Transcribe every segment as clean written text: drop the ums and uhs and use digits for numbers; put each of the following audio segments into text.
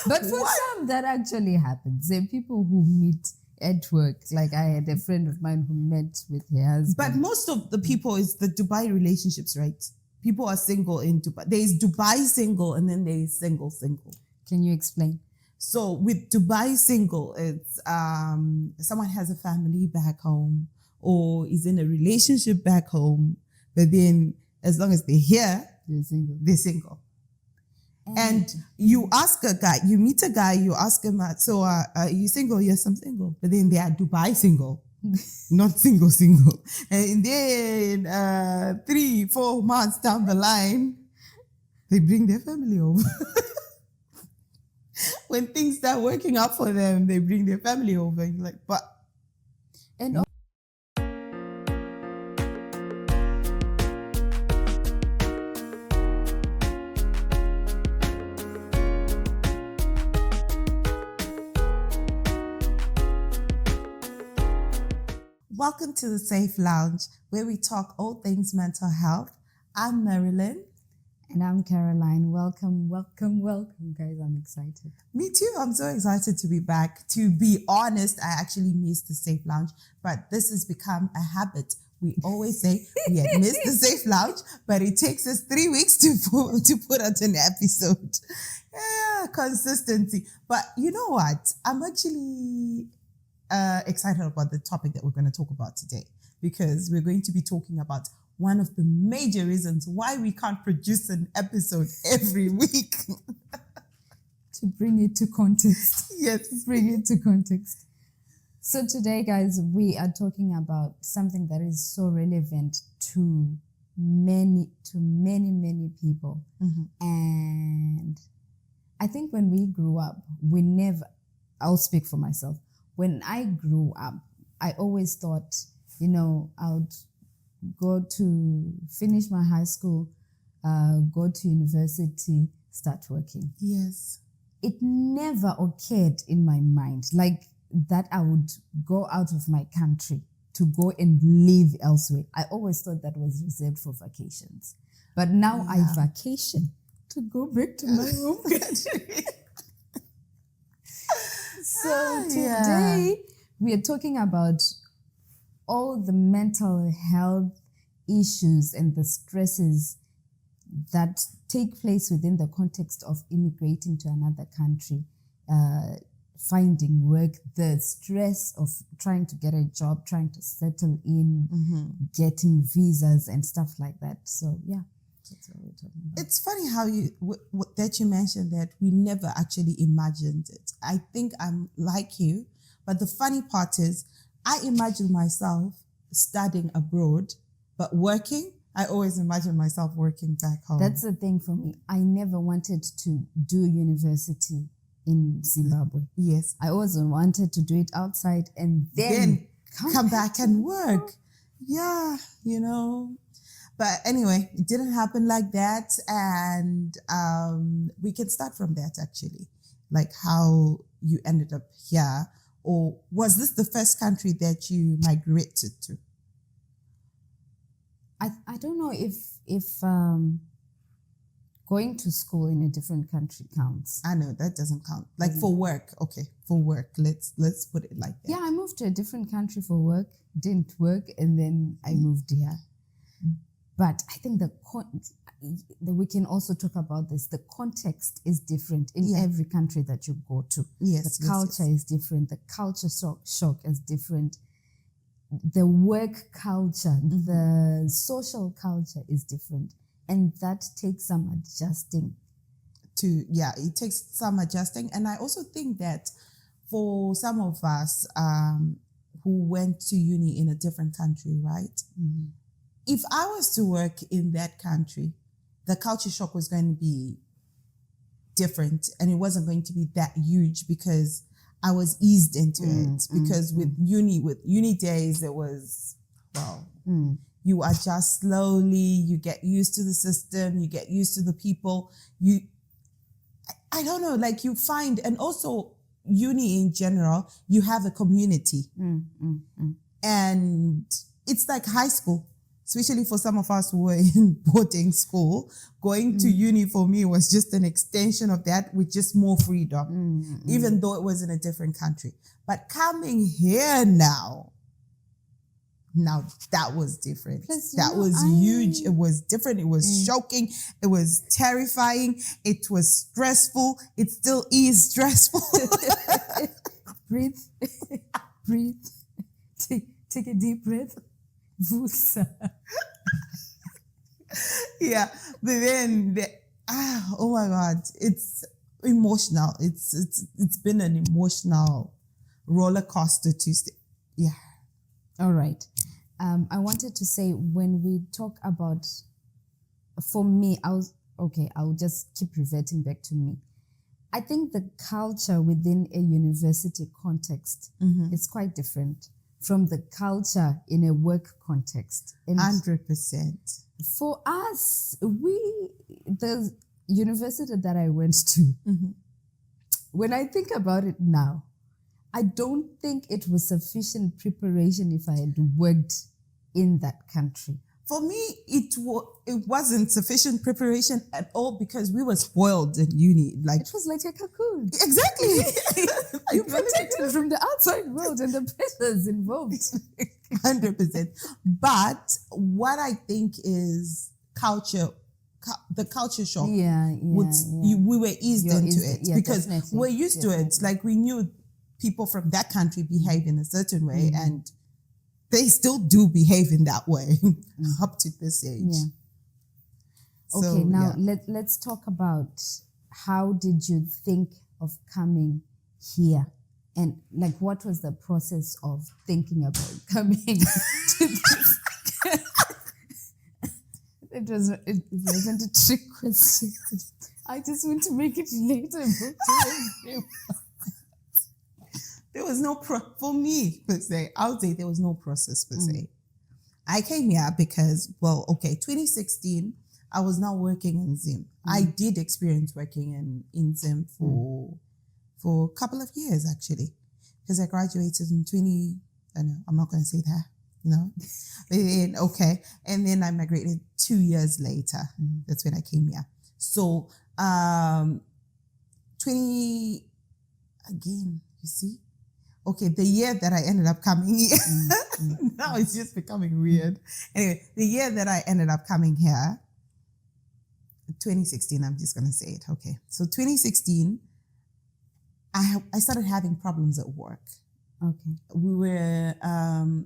But for some, that actually happens. There are people who meet at work. Like I had a friend of mine who met with her husband. But most of the people is the Dubai relationships, right? People are single in Dubai. There is Dubai single and then there is single. Can you explain? So with Dubai single, it's someone has a family back home or is in a relationship back home, but then as long as they're here, they're single. And you ask a guy, you meet a guy, you ask him, so are you single? Yes, I'm single. But then they are Dubai single, not single. And then 3-4 months down the line, they bring their family over. When things start working out for them, they bring their family over. And you're like, but. And welcome to the Safe Lounge, where we talk all things mental health. I'm Marilyn. And I'm Caroline. Welcome, guys. I'm excited. Me too. I'm so excited to be back. To be honest, I actually missed the Safe Lounge, but this has become a habit. We always say we had missed the Safe Lounge, but it takes us 3 weeks to put out an episode. Yeah, consistency. But you know what? I'm actually excited about the topic that we're going to talk about today, because we're going to be talking about one of the major reasons why we can't produce an episode every week. To bring it to context. Yes. Bring it to context. So today, guys, we are talking about something that is so relevant to many people. Mm-hmm. And I think when we grew up, I'll speak for myself. When I grew up, I always thought, I would go to finish my high school, go to university, start working. Yes. It never occurred in my mind like that I would go out of my country to go and live elsewhere. I always thought that was reserved for vacations. But now I vacation to go back to my home country. So today we are talking about all the mental health issues and the stresses that take place within the context of immigrating to another country, finding work, the stress of trying to get a job, trying to settle in, getting visas and stuff like that. So yeah, that's what we're talking about. It's funny how that you mentioned that we never actually imagined it. I think I'm like you, but the funny part is I imagine myself studying abroad, but working, I always imagine myself working back home. That's the thing for me. I never wanted to do university in Zimbabwe. Yes. I always wanted to do it outside and then come back and work. Yeah, But anyway, it didn't happen like that. And we can start from that, actually, like how you ended up here. Or was this the first country that you migrated to? I don't know if going to school in a different country counts. I know that doesn't count. Like for work, okay, for work. Let's put it like that. Yeah, I moved to a different country for work, didn't work, and then I moved here. But I think we can also talk about this. The context is different in every country that you go to. Yes, the culture is different. The culture shock is different. The work culture, the social culture is different. And that takes some adjusting. It takes some adjusting. And I also think that for some of us who went to uni in a different country, right? Mm-hmm. If I was to work in that country, the culture shock was going to be different and it wasn't going to be that huge because I was eased into it. Because with uni days, it was, you adjust slowly, you get used to the system, you get used to the people. I don't know, like you find, and also uni in general, you have a community. And it's like high school. especially for some of us who were in boarding school, going to uni for me was just an extension of that with just more freedom, even though it was in a different country. But coming here now that was different. Plus, that was huge. It was different. It was shocking. It was terrifying. It was stressful. It still is stressful. Breathe. Breathe. Take a deep breath. Vusa. Yeah, but then oh my God, it's emotional. It's been an emotional roller coaster to stay. Yeah. All right. I wanted to say, when we talk about, for me, I'll just keep reverting back to me. I think the culture within a university context is quite different from the culture in a work context. 100%. For us, the university that I went to, when I think about it now, I don't think it was sufficient preparation if I had worked in that country. For me, it wasn't sufficient preparation at all because we were spoiled in uni. Like, it was like a cocoon. Exactly. You're protected from the outside world and the pressures involved. 100%. But what I think is the culture shock. We were eased into it because we're used to it. Like, we knew people from that country behave in a certain way, and they still do behave in that way up to this age. Yeah. So, okay, now let's talk about, how did you think of coming here? And like, what was the process of thinking about coming to this? It wasn't a trick question. I just want to make it relatable to everyone. There was no for me per se. I would say there was no process per se. I came here because, 2016, I was now working in Zim. I did experience working in Zim for a couple of years actually, because I graduated in I'm not going to say that, But then, and then I migrated 2 years later. That's when I came here. So, you see. Okay, the year that I ended up coming here, now it's just becoming weird. Anyway, the year that I ended up coming here, 2016, I'm just going to say it. Okay, so 2016, I started having problems at work. Okay. We were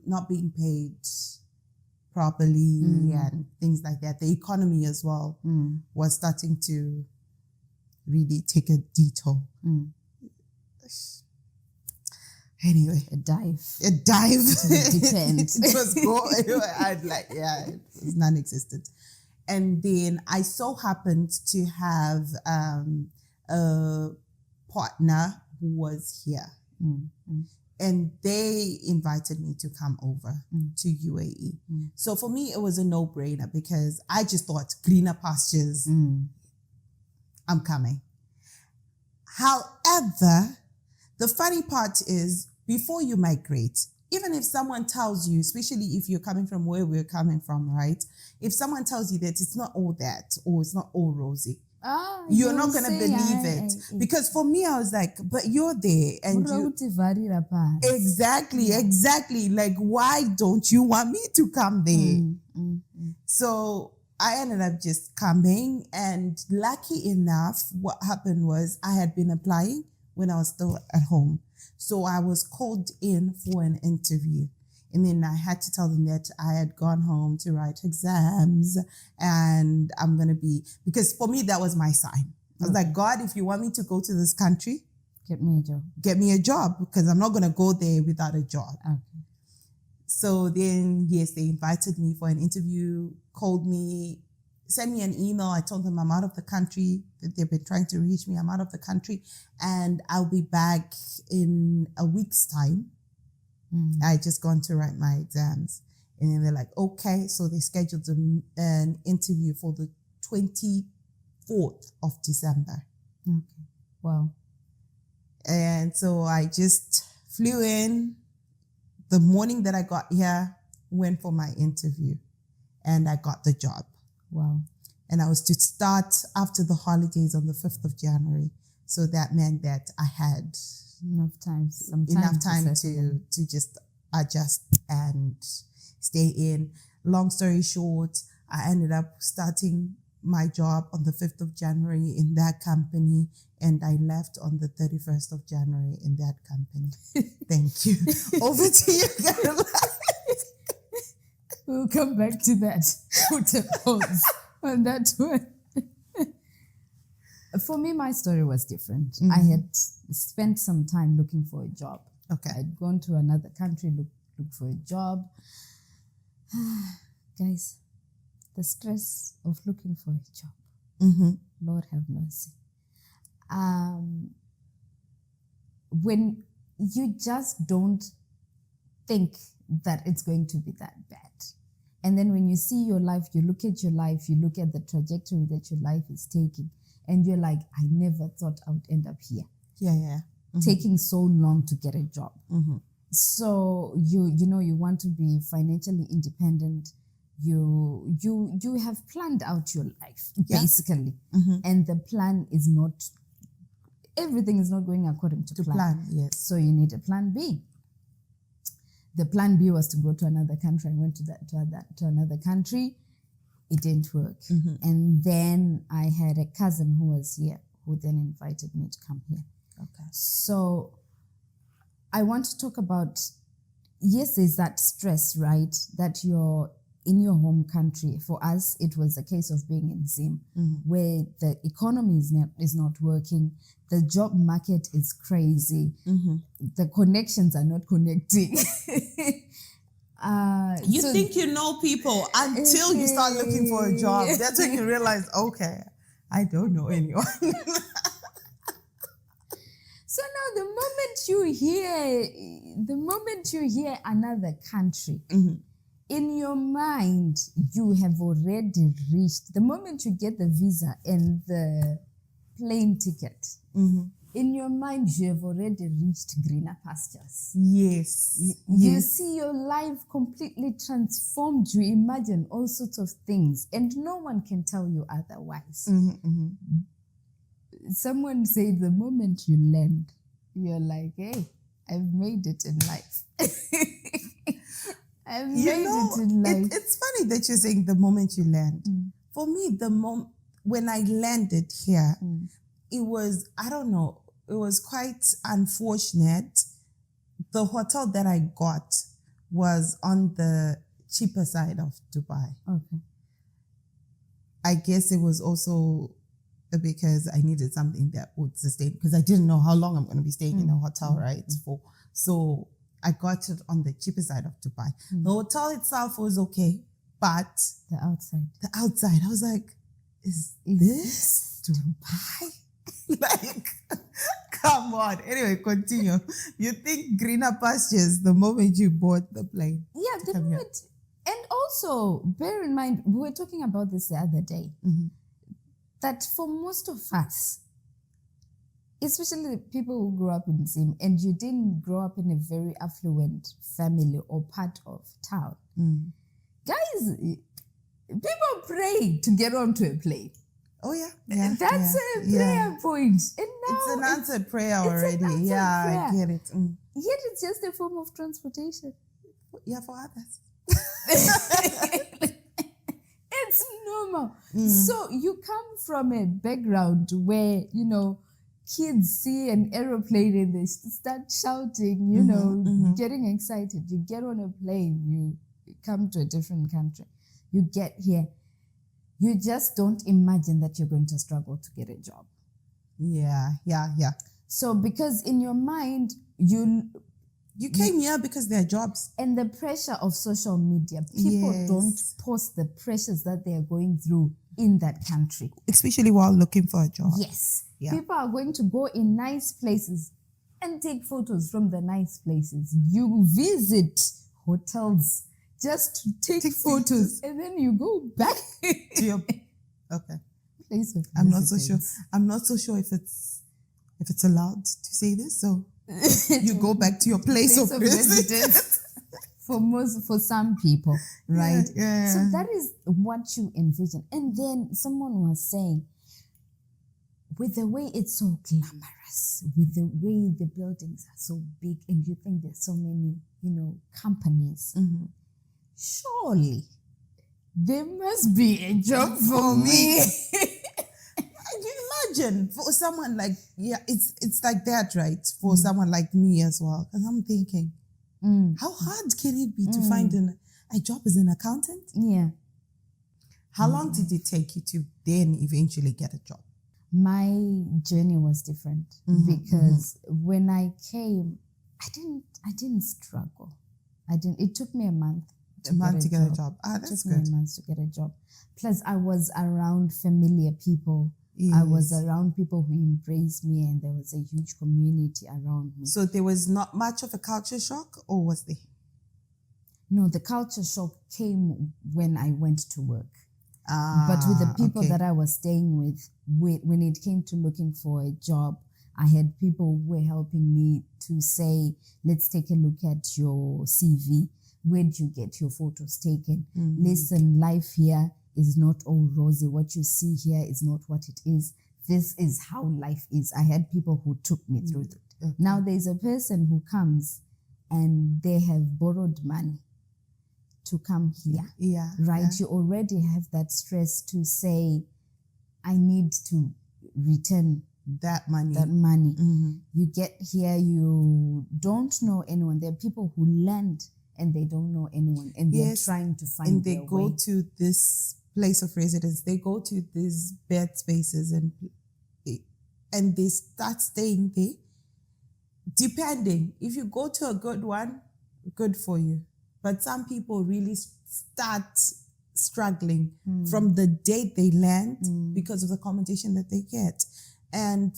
not being paid properly and things like that. The economy as well was starting to really take a detour. Anyway, a dive to the deep end. It was it was non-existent. And then I so happened to have a partner who was here, and they invited me to come over to UAE. So for me, it was a no-brainer because I just thought greener pastures. I'm coming. However, the funny part is, before you migrate, even if someone tells you, especially if you're coming from where we're coming from, right? If someone tells you that it's not all that, or it's not all rosy, you're not going to believe it. Because for me, I was like, but you're there. And Exactly. Like, why don't you want me to come there? So I ended up just coming, and lucky enough, what happened was I had been applying when I was still at home. So I was called in for an interview, and then I had to tell them that I had gone home to write exams, and I'm going to because for me, that was my sign. I was like, God, if you want me to go to this country, get me a job. Get me a job, because I'm not going to go there without a job. Okay. So then, yes, they invited me for an interview, called me, sent me an email. I told them I'm out of the country, that they've been trying to reach me. I'm out of the country, and I'll be back in a week's time. I just gone to write my exams. And then they're like, okay. So they scheduled an interview for the 24th of December. Okay. Wow. And so I just flew in the morning that I got here, went for my interview. and I got the job. Wow. And I was to start after the holidays on the 5th of January. So that meant that I had enough time to just adjust and stay in. Long story short, I ended up starting my job on the 5th of January in that company, and I left on the 31st of January in that company. Thank you. Over to you, Caroline. We'll come back to that. Put a pause on that one. For me, my story was different. Mm-hmm. I had spent some time looking for a job. Okay. I'd gone to another country, look for a job. Guys, the stress of looking for a job. Mm-hmm. Lord have mercy. When you just don't think that it's going to be that bad. And then when you see your life, you look at your life, you look at the trajectory that your life is taking, and you're like, I never thought I would end up here. Yeah. Mm-hmm. Taking so long to get a job. Mm-hmm. So you want to be financially independent. You have planned out your life, basically. Mm-hmm. And the plan is not, everything is not going according to plan. Yes. So you need a plan B. The plan B was to go to another country. I went to another country. It didn't work. Mm-hmm. And then I had a cousin who was here, who then invited me to come here. Okay. So I want to talk about, yes, there's that stress, right? That you're in your home country. For us, it was a case of being in Zim, where the economy is not working. The job market is crazy. Mm-hmm. The connections are not connecting. You think you know people until you start looking for a job. That's when you realize, okay, I don't know anyone. So now the moment you hear another country, in your mind, you have already reached, the moment you get the visa and the plane ticket, in your mind, you have already reached greener pastures. Yes. You see your life completely transformed. You imagine all sorts of things, and no one can tell you otherwise. Mm-hmm. Someone said the moment you land, you're like, hey, I've made it in life. I've made it in life. It's funny that you're saying the moment you land. For me, when I landed here, it was, I don't know, it was quite unfortunate. The hotel that I got was on the cheaper side of Dubai. Okay. I guess it was also because I needed something that would sustain, because I didn't know how long I'm going to be staying in a hotel, right? So I got it on the cheaper side of Dubai. The hotel itself was okay, but the outside, I was like, is this Dubai? Like, come on. Anyway, continue. You think greener pastures the moment you bought the plane? Yeah, the moment. And also, bear in mind, we were talking about this the other day, that for most of us, especially the people who grew up in Zim, and you didn't grow up in a very affluent family or part of town, guys, people pray to get onto a plane. Oh, yeah. That's a prayer point. And now it's an answered prayer already. Prayer. I get it. Yet it's just a form of transportation. Yeah, for others. It's normal. So you come from a background where, kids see an aeroplane and they start shouting, getting excited. You get on a plane, you come to a different country. You get here. You just don't imagine that you're going to struggle to get a job. Yeah. So because in your mind, you came here because there are jobs. And the pressure of social media. People don't post the pressures that they are going through in that country. Especially while looking for a job. Yes. Yeah. People are going to go in nice places and take photos from the nice places. You visit hotels just to take photos, and then you go back to your place of I'm not so sure. I'm not so sure if it's allowed to say this. So you go back to your place of residence. for some people, right? Yeah. So that is what you envision. And then someone was saying, with the way it's so glamorous, with the way the buildings are so big, and you think there's so many, companies, surely there must be a job for me. Can you imagine for someone like, it's like that, right? For someone like me as well. Because I'm thinking, how hard can it be to find a job as an accountant? Yeah. How long did it take you to then eventually get a job? My journey was different because when I came, I didn't struggle. It took me a month to get a job. That's good. It took me a month to get a job. Plus, I was around familiar people. Yes. I was around people who embraced me, and there was a huge community around me. So there was not much of a culture shock, or was there? No, the culture shock came when I went to work. But with the people that I was staying with, when it came to looking for a job, I had people who were helping me to say, let's take a look at your CV. Where did you get your photos taken? Listen, life here is not all rosy. What you see here is not what it is. This is how life is. I had people who took me through it. Okay. Now there's a person who comes and they have borrowed money to come here. Yeah. Right? Yeah. You already have that stress to say, I need to return that money. You get here, you don't know anyone. There are people who land and they don't know anyone, and they're trying to find their way. And they go to this place of residence. They go to these bed spaces and they start staying there. Depending, if you go to a good one, good for you. But some people really start struggling from the date they land because of the accommodation that they get. And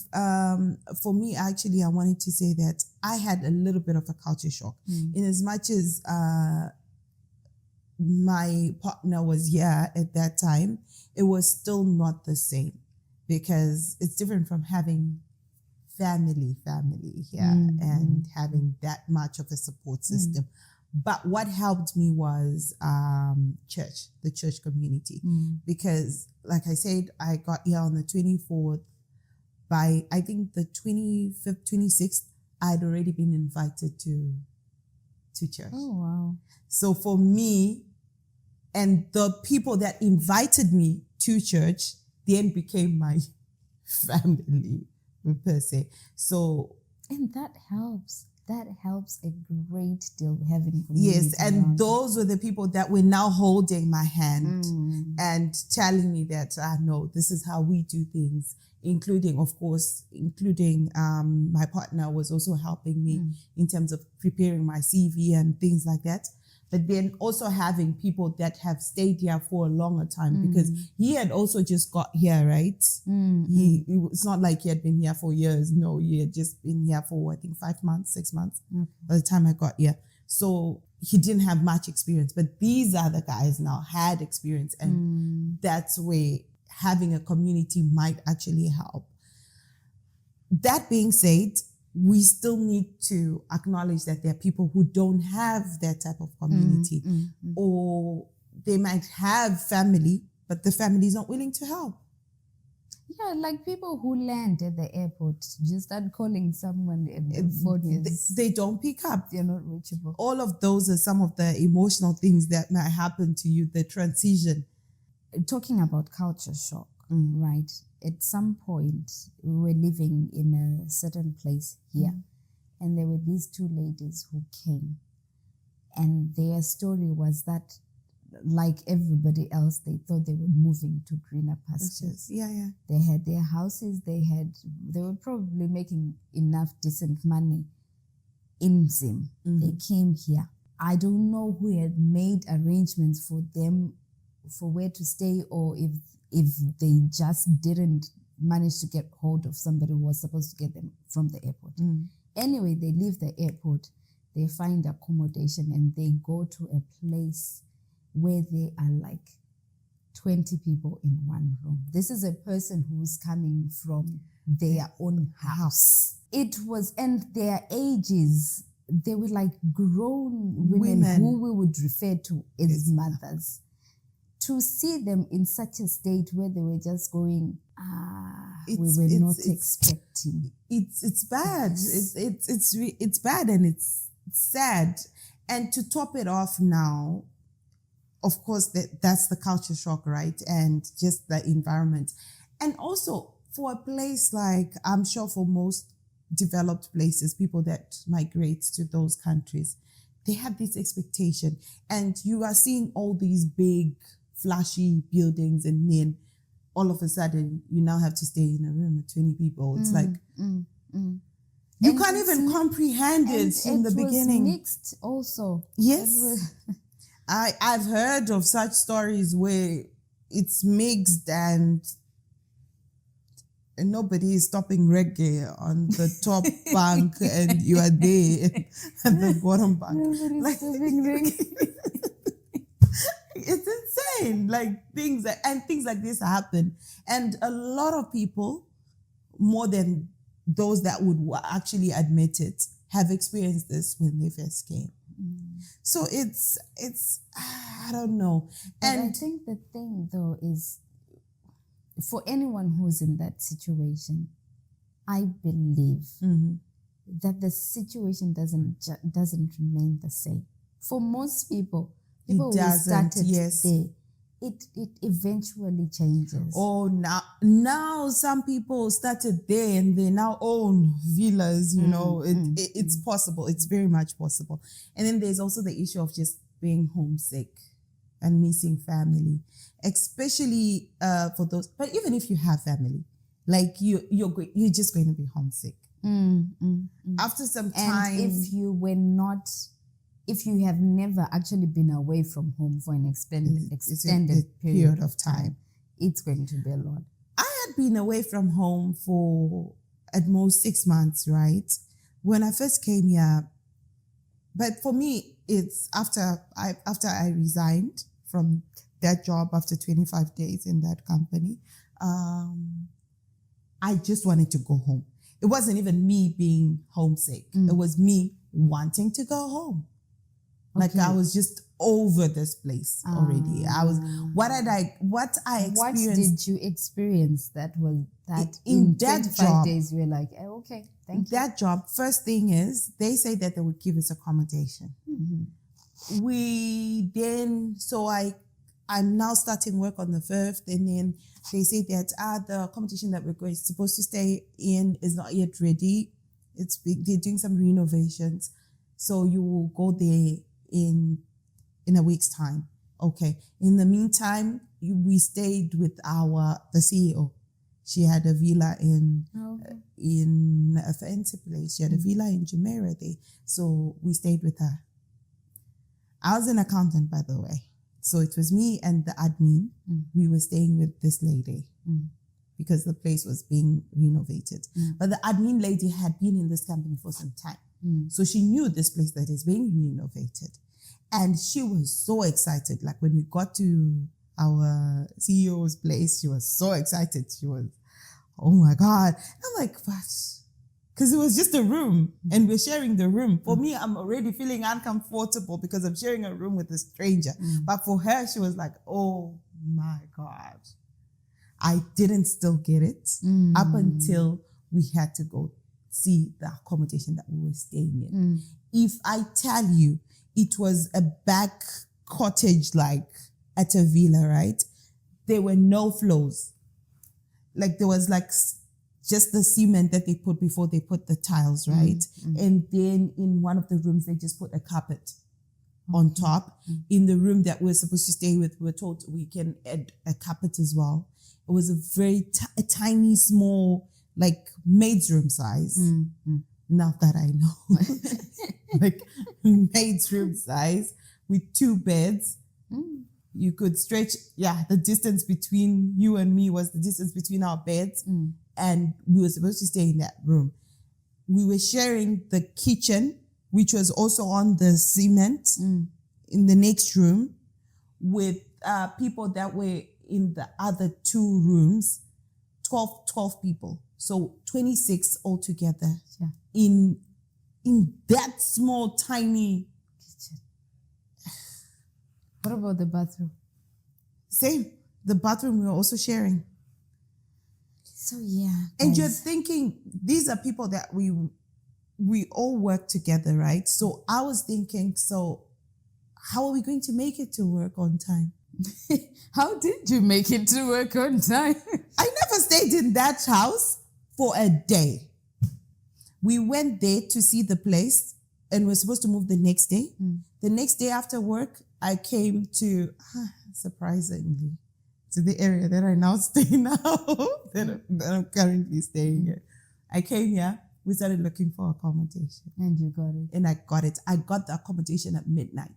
for me, actually, I wanted to say that I had a little bit of a culture shock. In as much as my partner was here at that time, it was still not the same, because it's different from having family here and having that much of a support system. But what helped me was the church community. Because, like I said, I got here on the 24th. By, I think, the 25th, 26th, I'd already been invited to church. Oh, wow. So for me, and the people that invited me to church then became my family, per se. So... And that helps. That helps a great deal, having community. Yes, and those were the people that were now holding my hand and telling me that, no, this is how we do things, including my partner was also helping me in terms of preparing my CV and things like that. But then also having people that have stayed here for a longer time, because he had also just got here, right? It's not like he had been here for years. No, he had just been here for, I think, 5 months, 6 months by the time I got here. So he didn't have much experience. But these other guys now had experience, and that's where having a community might actually help. That being said, we still need to acknowledge that there are people who don't have that type of community, or they might have family, but the family is not willing to help. Yeah, like people who land at the airport, just start calling someone and the phone is... They don't pick up. They're not reachable. All of those are some of the emotional things that might happen to you, the transition. Talking about culture shock, right? At some point, we were living in a certain place here, and there were these two ladies who came, and their story was that, like everybody else, they thought they were moving to greener pastures. Yeah. They had their houses. They were probably making enough decent money in Zim. They came here. I don't know who had made arrangements for them for where to stay, or if they just didn't manage to get hold of somebody who was supposed to get them from the airport. Anyway, they leave the airport, they find accommodation, and they go to a place where they are like 20 people in one room. This is a person who's coming from their own house. It was, and their ages they were like grown women who we would refer to as mothers. To see them in such a state where they were just going, we were not expecting. It's bad. It's bad and it's sad. And to top it off now, of course, that's the culture shock, right? And just the environment. And also for a place like, I'm sure for most developed places, people that migrate to those countries, they have this expectation. And you are seeing all these big, flashy buildings, and then all of a sudden you now have to stay in a room with 20 people. It's you can't even comprehend it in the beginning. It was mixed also. Yes. I've heard of such stories where it's mixed and nobody is stopping reggae on the top bunk and you are there at the bottom bunk. Nobody's stopping reggae. It's insane. Things like this happen. And a lot of people, more than those that would actually admit it, have experienced this when they first came. So it's I don't know. And I think the thing though is, for anyone who's in that situation, I believe that the situation doesn't remain the same. For most people who started there, it eventually changes. Oh, now some people started there and they now own villas, it's possible. It's very much possible. And then there's also the issue of just being homesick and missing family, especially for those. But even if you have family, you're just going to be homesick. After some time. And if you have never actually been away from home for an extended period of time, it's going to be a lot. I had been away from home for at most 6 months, right? When I first came here. But for me, it's after I resigned from that job after 25 days in that company. I just wanted to go home. It wasn't even me being homesick. It was me wanting to go home. I was just over this place already. What I experienced. What did you experience that was that in that 25 job, days you were like, okay, thank you. That job, first thing is, they say that they would give us accommodation. I'm now starting work on the 5th, and then they say that the accommodation that we're supposed to stay in is not yet ready. They're doing some renovations. So you will go there in a week's time. Okay. In the meantime, we stayed with the CEO. She had a villa in a fancy place. She had a villa in Jumeirah there. So we stayed with her. I was an accountant, by the way. So it was me and the admin. We were staying with this lady because the place was being renovated. But the admin lady had been in this company for some time. So she knew this place that is being renovated. And she was so excited. Like when we got to our CEO's place, she was so excited. She was, oh my God. I'm like, what? Because it was just a room and we're sharing the room. For me, I'm already feeling uncomfortable because I'm sharing a room with a stranger. But for her, she was like, oh my God. I didn't still get it up until we had to go see the accommodation that we were staying in. If I tell you, it was a back cottage at a villa, right? There were no floors. There was just the cement that they put before they put the tiles, right? And then in one of the rooms, they just put a carpet on top. In the room that we're supposed to stay with, we're told we can add a carpet as well. It was a very tiny, small, maid's room size. Now that I know, maid's room size with 2 beds. You could stretch, the distance between you and me was the distance between our beds. And we were supposed to stay in that room. We were sharing the kitchen, which was also on the cement in the next room, with people that were in the other 2 rooms, 12 people. So 26 altogether in in that small, tiny kitchen. What about the bathroom? Same. The bathroom we were also sharing. So yeah. And guys. you're thinking, these are people that we all work together, right? So I was thinking, so how are we going to make it to work on time? How did you make it to work on time? I never stayed in that house for a day. We went there to see the place and we're supposed to move the next day. The next day after work, I came to, surprisingly, to the area that I now stay now, that I'm currently staying here. I came here, we started looking for accommodation. And you got it. And I got it. I got the accommodation at midnight.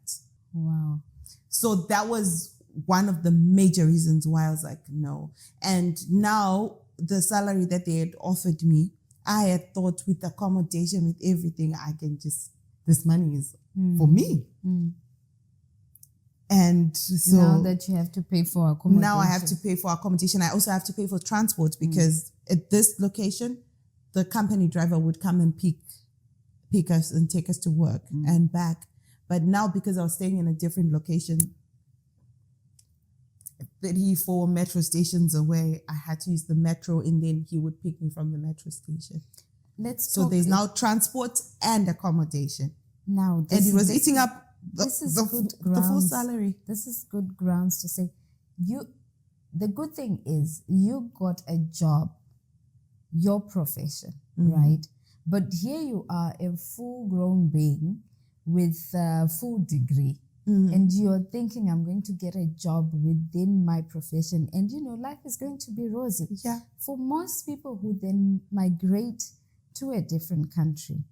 Wow. So that was one of the major reasons why I was like, no. And now the salary that they had offered me, I had thought with accommodation, with everything, I can just, this money is for me. And so now that you have to pay for accommodation. Now I have to pay for accommodation. I also have to pay for transport because at this location, the company driver would come and pick us and take us to work and back. But now because I was staying in a different location, 34 metro stations away, I had to use the metro and then he would pick me from the metro station. So there's now transport and accommodation. Now, and it was eating up the full salary. This is good grounds to say, the good thing is you got a job, your profession, right? But here you are, a full-grown being with a full degree. And you're thinking, I'm going to get a job within my profession. And, life is going to be rosy. Yeah. For most people who then migrate to a different country,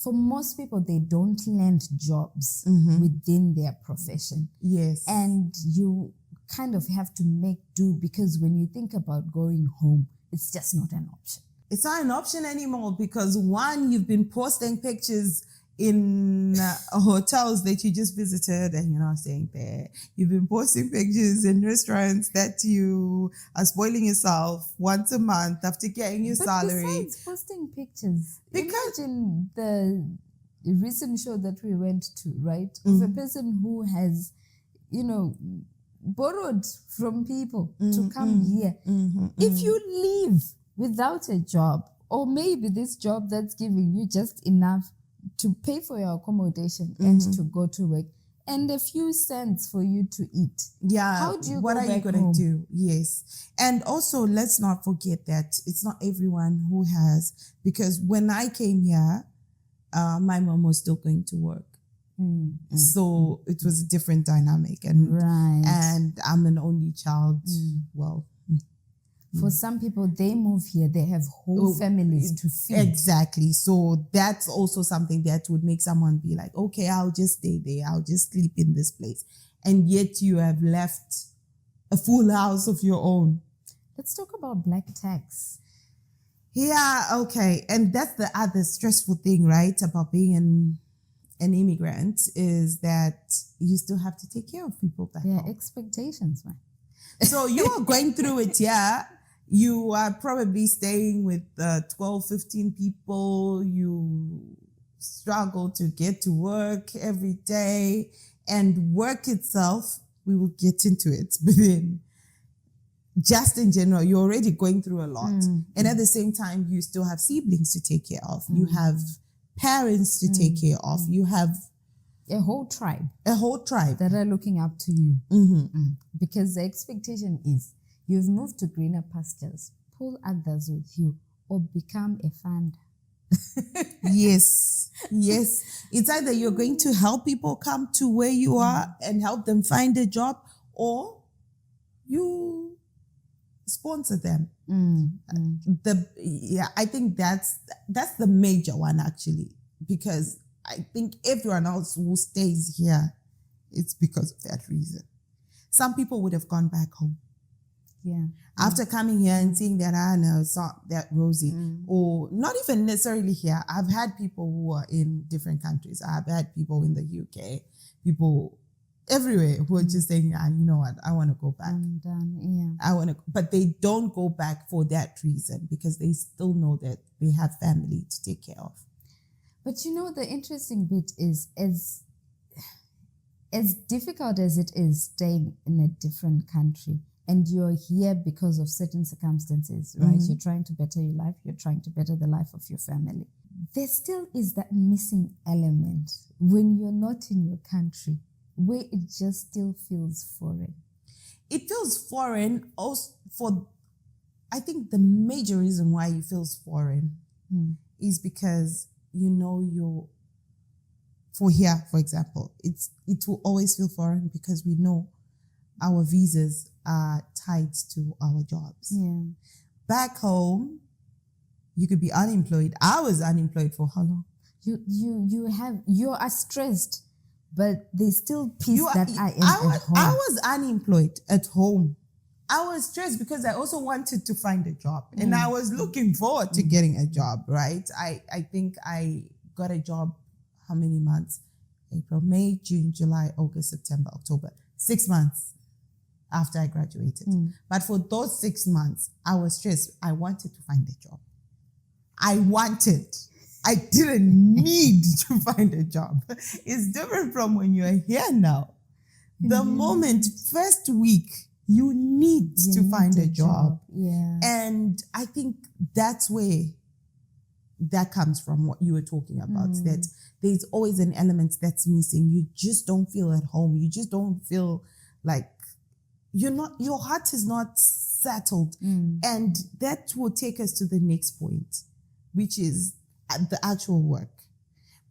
for most people, they don't land jobs within their profession. Yes. And you kind of have to make do because when you think about going home, it's just not an option. It's not an option anymore because one, you've been posting pictures in hotels that you just visited and you're not staying there. You've been posting pictures in restaurants that you are spoiling yourself once a month after getting your salary. Besides posting pictures, imagine the recent show that we went to, right? Of a person who has, borrowed from people to come here. If you leave without a job, or maybe this job that's giving you just enough to pay for your accommodation and to go to work, and a few cents for you to eat. Yeah. How do you what go are back you going to home? do? Yes. And also, let's not forget that it's not everyone who has, because when I came here, my mom was still going to work. So it was a different dynamic. And I'm an only child. Well, for some people, they move here, they have whole families to feed. Exactly. So that's also something that would make someone be like, okay, I'll just stay there. I'll just sleep in this place. And yet you have left a full house of your own. Let's talk about black tax. Yeah, okay. And that's the other stressful thing, right, about being an immigrant is that you still have to take care of people back home. Expectations, man. So you are going through it, yeah. You are probably staying with 12, 15 people. You struggle to get to work every day. And work itself, we will get into it. But then just in general, you're already going through a lot. And at the same time, you still have siblings to take care of. You have parents to take care of. You have a whole tribe that are looking up to you. Because the expectation is you've moved to greener pastures, pull others with you, or become a funder. Yes. It's either you're going to help people come to where you are and help them find a job, or you sponsor them. I think that's the major one actually, because I think everyone else who stays here, it's because of that reason. Some people would have gone back home. Yeah. After coming here and seeing that, no, it's not that rosy. Or not even necessarily here. I've had people who are in different countries. I've had people in the UK, people everywhere who are just saying, you know what, I want to go back. I'm done, but they don't go back for that reason because they still know that they have family to take care of. But the interesting bit is as difficult as it is staying in a different country, and you're here because of certain circumstances, right? You're trying to better your life. You're trying to better the life of your family. There still is that missing element when you're not in your country, where it just still feels foreign. It feels foreign also I think the major reason why it feels foreign is because for here, for example, it will always feel foreign because we know our visas are tied to our jobs. Yeah. Back home, you could be unemployed. I was unemployed for how long? You are stressed, but there's still peace at home. I was unemployed at home. I was stressed because I also wanted to find a job, and I was looking forward to getting a job, right? I think I got a job, how many months? April, May, June, July, August, September, October. 6 months after I graduated. But for those 6 months, I was stressed. I wanted to find a job. I didn't need to find a job. It's different from when you're here now. The moment, first week, you need to find a job. Yeah. And I think that's where that comes from, what you were talking about, that there's always an element that's missing. You just don't feel at home. You just don't feel like your heart is not settled. And that will take us to the next point, which is the actual work.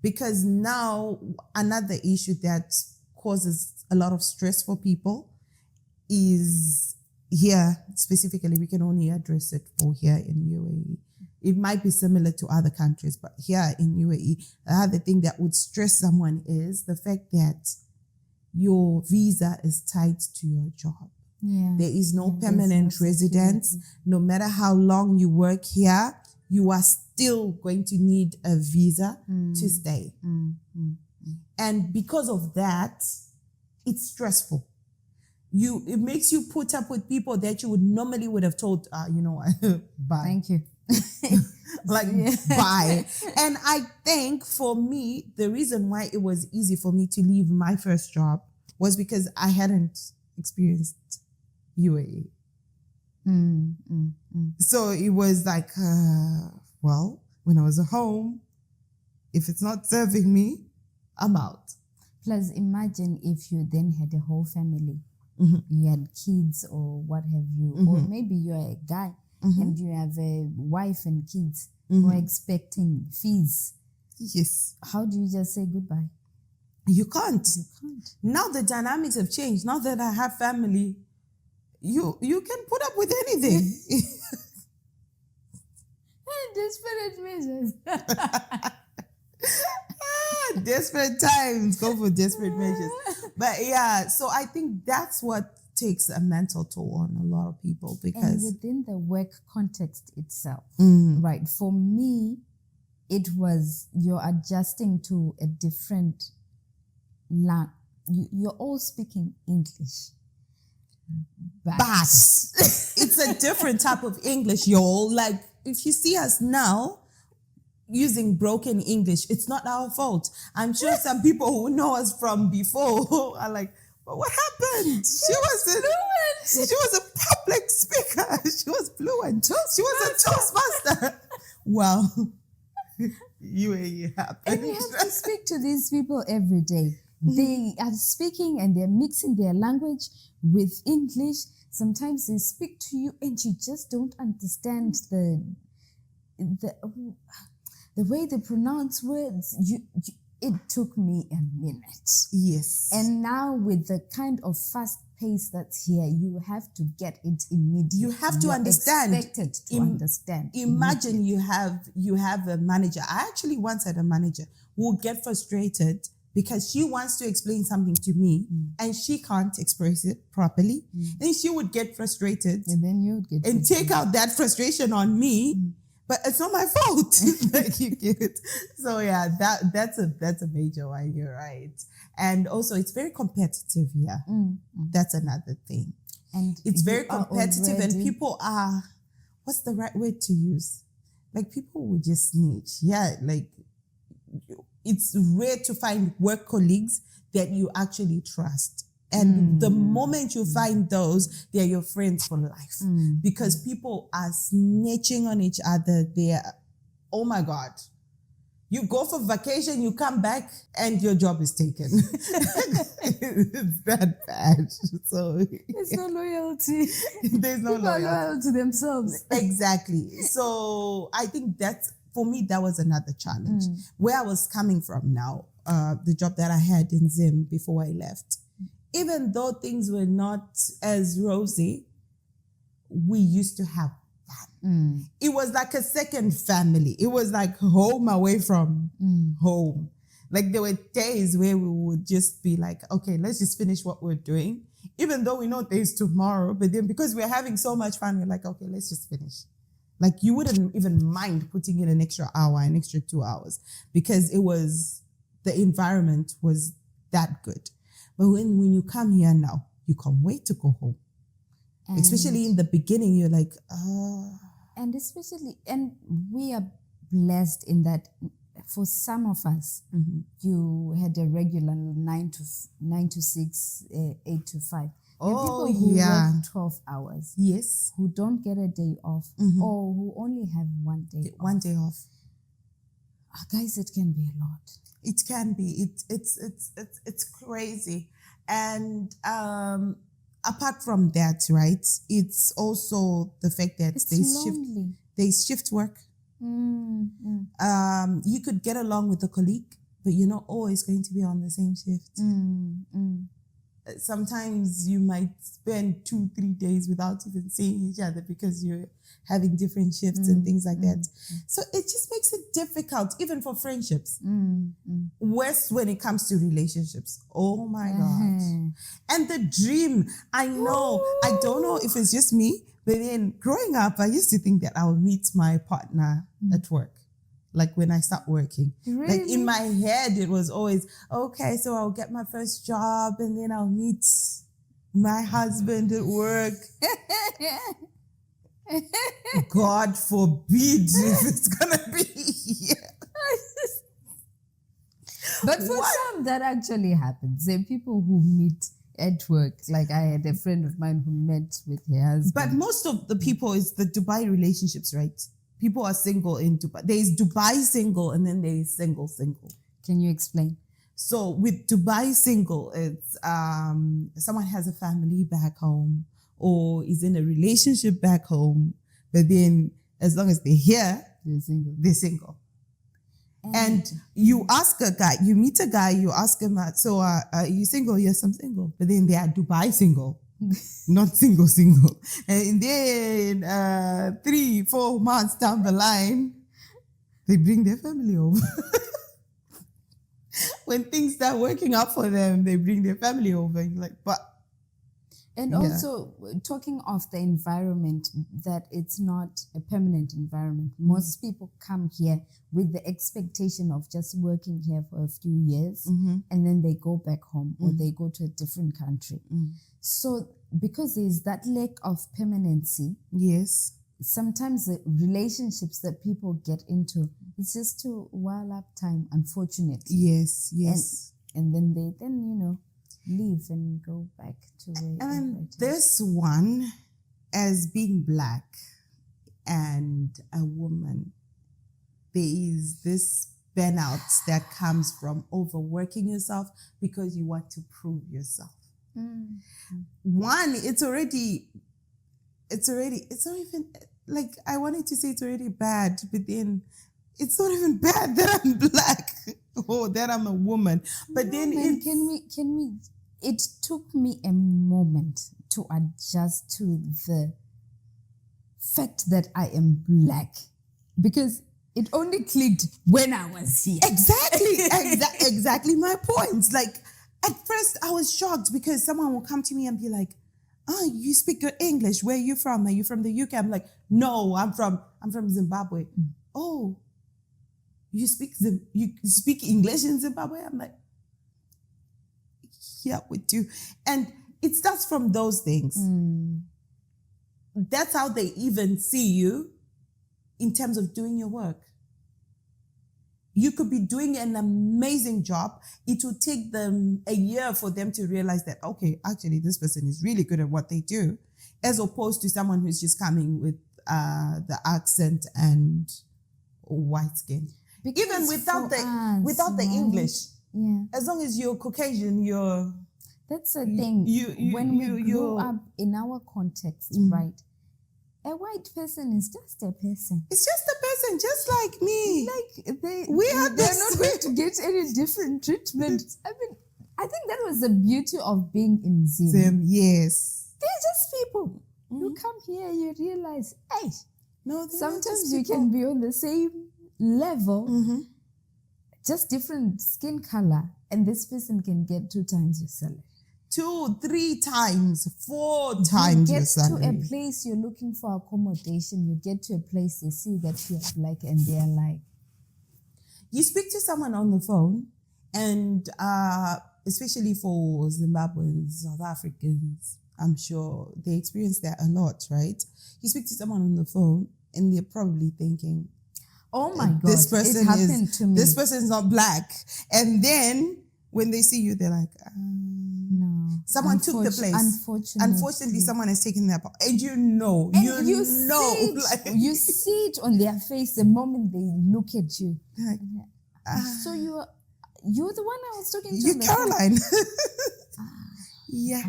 Because now another issue that causes a lot of stress for people is here specifically. We can only address it for here in UAE. It might be similar to other countries, but here in UAE, the other thing that would stress someone is the fact that your visa is tied to your job. Yeah. There is no permanent residence. No matter how long you work here, you are still going to need a visa to stay. And because of that, it's stressful. It makes you put up with people that you normally would have told, bye. Thank you. Bye. And I think for me, the reason why it was easy for me to leave my first job was because I hadn't experienced UAE. So it was like, when I was at home, if it's not serving me, I'm out. Plus, imagine if you then had a whole family. You had kids or what have you, or maybe you're a guy and you have a wife and kids who are expecting fees. Yes. How do you just say goodbye? You can't. Now the dynamics have changed. Now that I have family, you can put up with anything. Desperate measures. Desperate times, go for desperate measures. But yeah, so I think that's what takes a mental toll on a lot of people, because and within the work context itself, right? For me, it was you're adjusting to a different language. You're all speaking English, but it's a different type of English, y'all. Like, if you see us now using broken English, it's not our fault. I'm sure some people who know us from before are like, but what happened? She was a public speaker. She was fluent. She was a Toastmaster. Well, UAE happened. And you have to speak to these people every day. They are speaking and they're mixing their language with English. Sometimes they speak to you and you just don't understand the way they pronounce words. It took me a minute. Yes. And now with the kind of fast pace that's here, you have to get it immediately. You have to understand. Expected to understand. Imagine you have a manager. I actually once had a manager who would get frustrated because she wants to explain something to me and she can't express it properly. Then she would get frustrated. And then you would get and take out that frustration on me. But it's not my fault. Like, you get it. So yeah, that's a major one. You're right. And also, it's very competitive here. That's another thing. And it's very competitive, and people are, what's the right word to use? Like, people will just snitch. Yeah, like, it's rare to find work colleagues that you actually trust. And the moment you find those, they're your friends for life. Because people are snitching on each other. Oh my God. You go for vacation, you come back, and your job is taken. It's that bad. So there's no loyalty. There's no People loyalty. are loyal to themselves. Exactly. So I think for me, that was another challenge. Where I was coming from now, the job that I had in Zim before I left, even though things were not as rosy, we used to have fun. It was like a second family. It was like home away from home. Like there were days where we would just be like, okay, let's just finish what we're doing. Even though we know there's tomorrow, but then because we're having so much fun, we're like, okay, let's just finish. Like you wouldn't even mind putting in an extra hour, an extra 2 hours, because the environment was that good. But when you come here now, you can't wait to go home. Especially in the beginning, you're like, And we are blessed in that for some of us, you had a regular 9 to 6, 8 to 5. There are people who work 12 hours. Yes. Who don't get a day off or who only have one day off. One day off. Guys, it can be a lot. It can be. It's crazy. And apart from that, right, it's also the fact that there's shift work. You could get along with a colleague, but you're not always going to be on the same shift. Sometimes you might spend 2-3 days without even seeing each other because you're having different shifts and things like that. So it just makes it difficult, even for friendships. Worse when it comes to relationships. Oh my God. And the dream, I don't know if it's just me, but then growing up, I used to think that I would meet my partner at work. Like when I start working. Really? Like in my head, it was always, okay, so I'll get my first job and then I'll meet my husband at work. God forbid if it's gonna be here. But for some, that actually happens. There are people who meet at work. Like I had a friend of mine who met with her husband. But most of the people is the Dubai relationships, right? People are single in Dubai. There is Dubai single and then there is single. Can you explain? So with Dubai single, it's someone has a family back home or is in a relationship back home, but then as long as they're here, they're single. And you ask a guy, you meet a guy, you ask him, so are you single? Yes, I'm single. But then they are Dubai single. Not single. And then 3-4 months down the line, they bring their family over. When things start working out for them, they bring their family over. And you're like, but. And also, talking of the environment, that it's not a permanent environment. Most people come here with the expectation of just working here for a few years and then they go back home or they go to a different country. So because there's that lack of permanency, yes, sometimes the relationships that people get into, it's just to while up time, unfortunately. Yes. And then they leave and go back to where. And this one, as being black and a woman, there is this burnout that comes from overworking yourself because you want to prove yourself. One, it's not even, like, I wanted to say it's already bad, but then it's not even bad that I'm black or that I'm a woman. But then can we, it took me a moment to adjust to the fact that I am black because it only clicked when I was here. Exactly my point. Like, at first I was shocked because someone will come to me and be like, "Oh, you speak good English. Where are you from? Are you from the UK?" I'm like, "No, I'm from Zimbabwe." "Oh, you speak English in Zimbabwe?" I'm like, "Yeah, we do." And it starts from those things. That's how they even see you in terms of doing your work. You could be doing an amazing job. It will take them a year for them to realize that, okay, actually this person is really good at what they do, as opposed to someone who's just coming with the accent and white skin. Because even without the right? English. Yeah. As long as you're Caucasian, you're... That's the thing. When we grew up in our context, right? A white person is just a person. It's just a person, just like me. Like they're this. not going to get any different treatment. I mean, I think that was the beauty of being in Zim. Yes. They're just people. You come here, you realize, hey, no, sometimes you can be on the same level, just different skin color, and this person can get 2 times your salary. 2, 3 times, 4 times your salary. You get to a place you're looking for accommodation. You get to a place they see that you have like, and they're like. You speak to someone on the phone, and especially for Zimbabweans, South Africans, I'm sure they experience that a lot, right? You speak to someone on the phone, and they're probably thinking, "Oh my God, this person it happened to me. This person's not black." And then when they see you, they're like, "No, someone took the place. Unfortunately, someone has taken their part." And you know. You see it on their face the moment they look at you. Like, so you're the one I was talking to. You're Caroline. Yeah.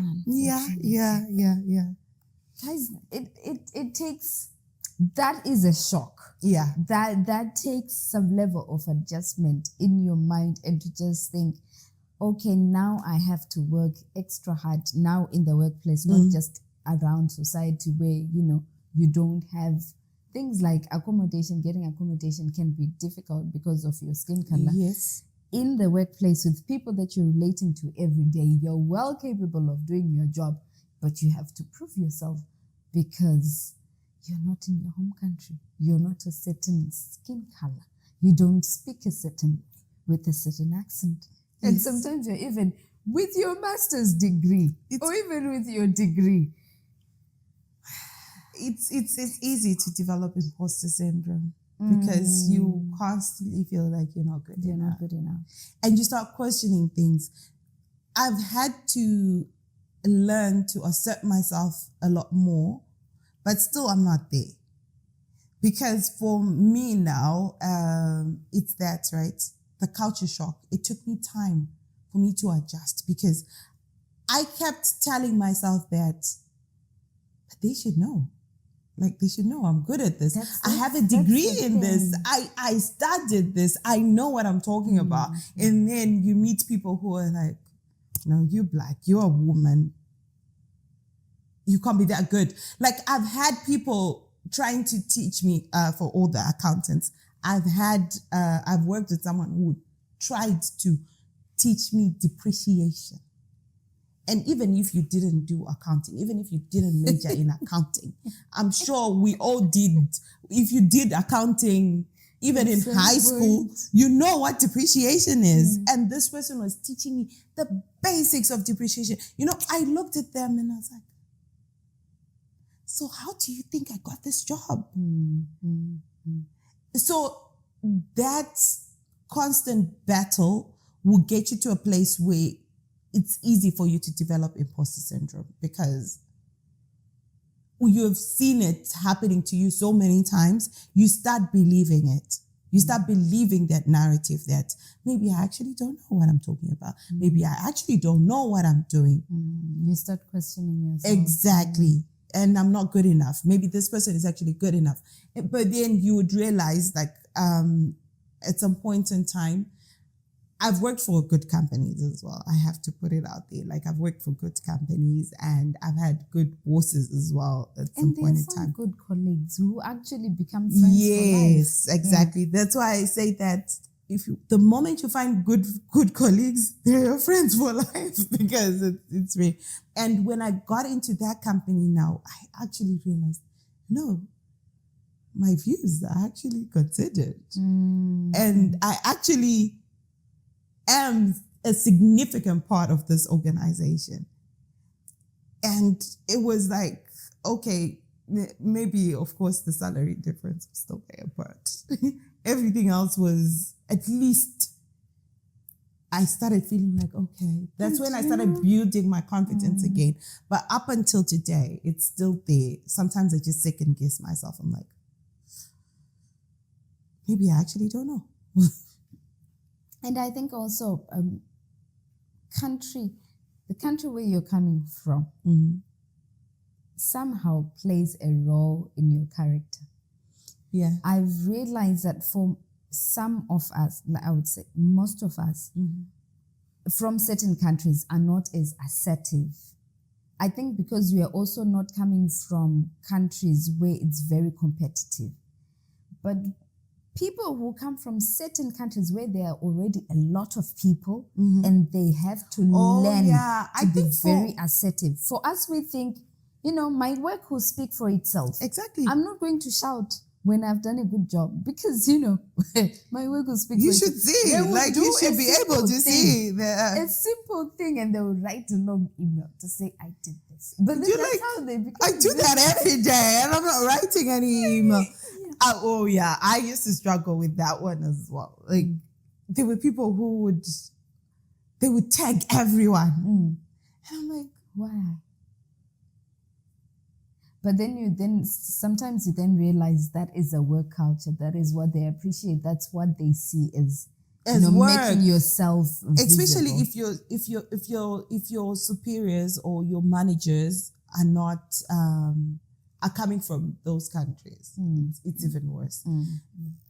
Guys, it takes, that is a shock. Yeah. That takes some level of adjustment in your mind, and to just think, okay, now I have to work extra hard now in the workplace, not just around society where, you don't have things like accommodation. Getting accommodation can be difficult because of your skin color. Yes. In the workplace with people that you're relating to every day, you're well capable of doing your job, but you have to prove yourself because you're not in your home country. You're not a certain skin color. You don't speak a certain with a certain accent. And Yes. sometimes you're even with your master's degree or even with your degree. It's easy to develop imposter syndrome because you constantly feel like you're not good enough. Not good enough. And you start questioning things. I've had to learn to assert myself a lot more, but still I'm not there. Because for me now, it's that, right? The culture shock. It took me time for me to adjust because I kept telling myself that, but they should know. Like, they should know I'm good at this. I have a degree in this. I studied this. I know what I'm talking about. And then you meet people who are like, no, you're black. You're a woman. You can't be that good. Like, I've had people trying to teach me for all the accountants. I've worked with someone who tried to teach me depreciation. And even if you didn't do accounting, even if you didn't major in accounting, I'm sure we all did. If you did accounting, even in high school, you know what depreciation is. And this person was teaching me the basics of depreciation. I looked at them and I was like, so how do you think I got this job? So that constant battle will get you to a place where it's easy for you to develop imposter syndrome because you have seen it happening to you so many times. You start believing it. You start believing that narrative that maybe I actually don't know what I'm talking about. Maybe I actually don't know what I'm doing. You start questioning yourself. Exactly. And I'm not good enough. Maybe this person is actually good enough. But then you would realize, like, at some point in time, I've worked for good companies as well. I have to put it out there. Like, I've worked for good companies and I've had good bosses as well at some point in time. And good colleagues who actually become friends for life. Yes, exactly. Yeah. That's why I say that the moment you find good colleagues, they're your friends for life because it's me. And when I got into that company now, I actually realized, no, my views are actually considered. And I actually am a significant part of this organization. And it was like, okay, maybe, of course, the salary difference was still there, but everything else was at least I started feeling like, okay, that's when I started building my confidence again. But up until today, it's still there. Sometimes I just second guess myself. I'm like, maybe I actually don't know. And I think also the country where you're coming from somehow plays a role in your character. Yeah. I've realized that for some of us, like I would say most of us, from certain countries are not as assertive. I think because we are also not coming from countries where it's very competitive. But people who come from certain countries where there are already a lot of people and they have to learn to be very assertive. For us, we think, my work will speak for itself. Exactly. I'm not going to shout when I've done a good job because, my work will speak for itself. You should see, you should be able to see. A simple thing, and they will write a long email to say, I did this. But then that's how they become. I do that every day, and I'm not writing any email. I used to struggle with that one as well. Like, there were people who would tag everyone. And I'm like, why? But then sometimes you then realize that is a work culture. That is what they appreciate. That's what they see as work. Making yourself especially visible. if your superiors or your managers are not are coming from those countries. It's even worse.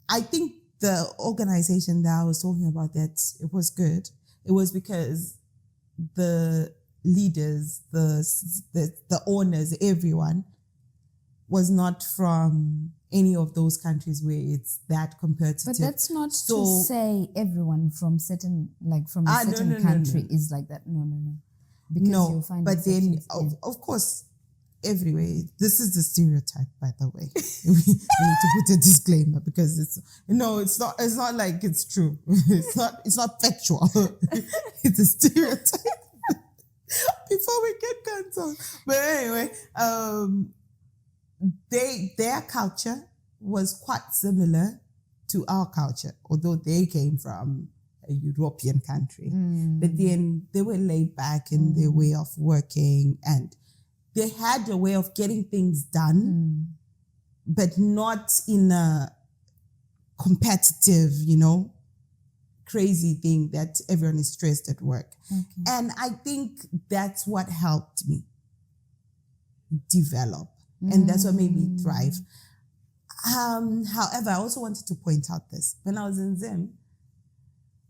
I think the organization that I was talking about, that it was good. It was because the leaders, the owners, everyone was not from any of those countries where it's that competitive. But that's not to say everyone from certain, from a certain country is like that. No. Because you'll find but then, of course, everywhere. This is the stereotype, by the way. We need to put a disclaimer because it's not like it's true. It's not factual. It's a stereotype. Before we get cancelled. But anyway, their culture was quite similar to our culture, although they came from a European country. But then they were laid back in their way of working, and they had a way of getting things done, but not in a competitive, crazy thing that everyone is stressed at work. Okay. And I think that's what helped me develop. And that's what made me thrive. However, I also wanted to point out this. When I was in Zim,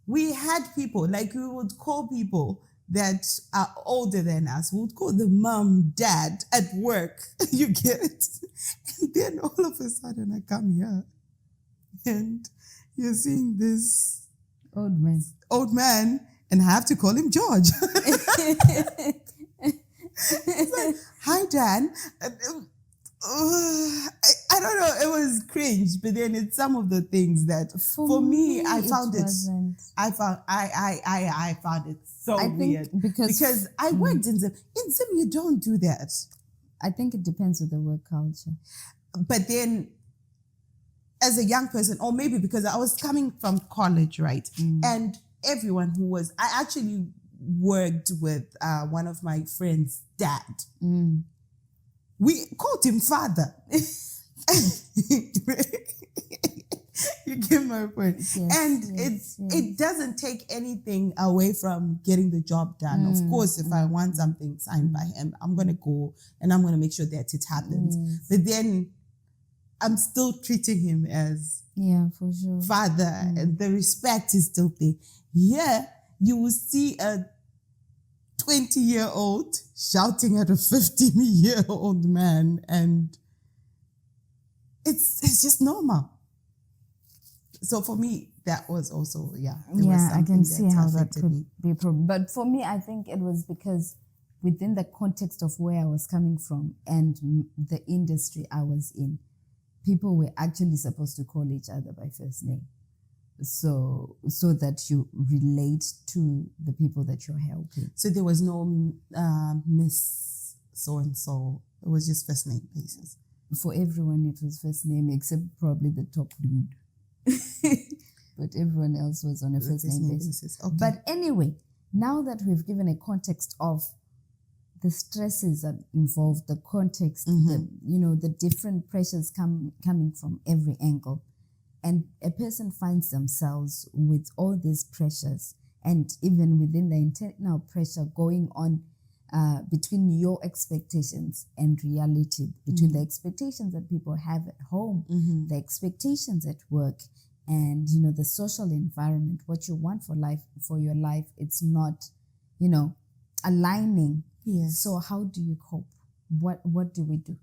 we had people, we would call people that are older than us. We would call them mom, dad at work. You get it? And then all of a sudden I come here and you're seeing this old man, and I have to call him George. It's like, hi, Dan. I don't know, it was cringe, but then it's some of the things that for me I found it so weird because I worked in Zim. In Zim you don't do that. I think it depends on the work culture. But then as a young person, or maybe because I was coming from college, right? And everyone I actually worked with one of my friends' dad. We called him father. You get my point. Yes, and it doesn't take anything away from getting the job done. Of course, if I want something signed by him, I'm going to go and I'm going to make sure that it happens. But then I'm still treating him as for sure, father. And the respect is still there. Yeah, you will see a 20-year-old shouting at a 50-year-old man, and it's just normal. So for me, that was also, I can see how that could be a problem. But for me, I think it was because within the context of where I was coming from and the industry I was in, people were actually supposed to call each other by first name. So that you relate to the people that you're helping. So there was no Miss so-and-so. It was just first name basis. For everyone, it was first name, except probably the top dude. but everyone else was on a first name basis. Okay. But anyway, now that we've given a context of the stresses that involve the context, the different pressures coming from every angle, and a person finds themselves with all these pressures, and even within the internal pressure going on between your expectations and reality, between the expectations that people have at home, the expectations at work, and the social environment, what you want for your life, it's not aligning. Yes. So how do you cope? What do we do?